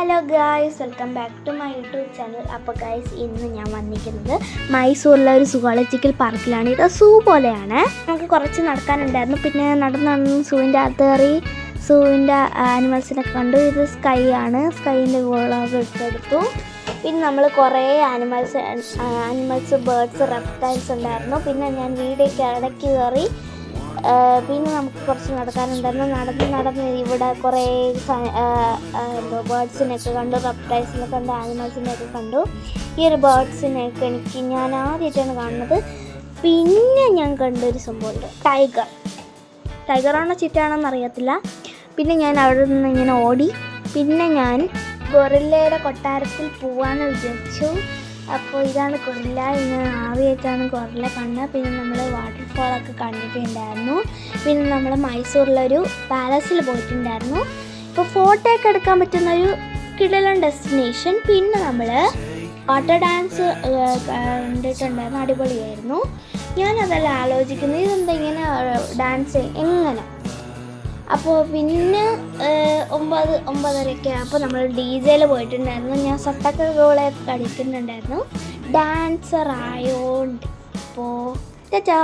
Hello guys, welcome back to my YouTube channel. അപ്പോൾ guys, ഇന്ന് ഞാൻ വന്നിരിക്കുന്നത് മൈസൂരിലെ ഒരു സുവോളജിക്കൽ പാർക്കിലാണ്. ഇത് സൂ പോലെയാണ്. നമുക്ക് കുറച്ച് നടക്കാനുണ്ടായിരുന്നു. പിന്നെ നടന്ന് സൂവിൻ്റെ അകത്ത് കയറി സൂവിൻ്റെ ആനിമൽസിനെ കണ്ടു. ഇത് സ്കൈ ആണ്. സ്കൈൻ്റെ വ്ളോഗ് എടുത്തെടുത്തു. പിന്നെ നമ്മൾ കുറേ ആനിമൽസ് ബേർഡ്സ് റെപ്റ്റൈൽസ് ഉണ്ടായിരുന്നു. പിന്നെ ഞാൻ വീഡിയോയ്ക്ക് ഇടയ്ക്ക് കയറി. പിന്നെ നമുക്ക് കുറച്ച് നടക്കാനുണ്ടായിരുന്നു. നടന്ന് ഇവിടെ കുറേ ബേർഡ്സിനെയൊക്കെ കണ്ടു, റെപ്റ്റൈൽസിനെ കണ്ടു, ആനിമൽസിനെയൊക്കെ കണ്ടു. ഈ ഒരു ബേർഡ്സിനെയൊക്കെ ഞാൻ ആദ്യമായിട്ടാണ് കാണുന്നത്. പിന്നെ ഞാൻ കണ്ടൊരു സംഭവമുണ്ട്, ടൈഗറാണോ ചിറ്റാണോന്ന് അറിയത്തില്ല. പിന്നെ ഞാൻ അവിടെ നിന്ന് ഇങ്ങനെ ഓടി. പിന്നെ ഞാൻ ഗൊറില്ലയുടെ കൊട്ടാരത്തിൽ പോവാമെന്ന് വിചാരിച്ചു. അപ്പോൾ ഇതാണ് ഗൊറില്ല. ഇന്ന് ആദ്യമായിട്ടാണ് ഗൊറില്ല കാണുന്നത്. പിന്നെ നമ്മൾ വാട്ടർഫോളൊക്കെ കണ്ടിട്ടുണ്ടായിരുന്നു. പിന്നെ നമ്മൾ മൈസൂരിലൊരു പാലസിൽ പോയിട്ടുണ്ടായിരുന്നു. ഇപ്പോൾ ഫോട്ടോ ഒക്കെ എടുക്കാൻ പറ്റുന്നൊരു കിടിലൻ ഡെസ്റ്റിനേഷൻ. പിന്നെ നമ്മൾ വാട്ടർ ഡാൻസ് കണ്ടിട്ടുണ്ടായിരുന്നു. അടിപൊളിയായിരുന്നു. ഞാനതെല്ലാം ആലോചിക്കുന്നത്, ഇതെന്താ ഇങ്ങനെ ഡാൻസ് എങ്ങനെ. അപ്പോൾ പിന്നെ 9:30 അപ്പോൾ നമ്മൾ DJയിൽ പോയിട്ടുണ്ടായിരുന്നു. ഞാൻ സട്ടക്ക ഗോളെ കളിക്കുന്നുണ്ടായിരുന്നു, ഡാൻസർ ആയോണ്ട്. അപ്പോൾ ടാറ്റാ.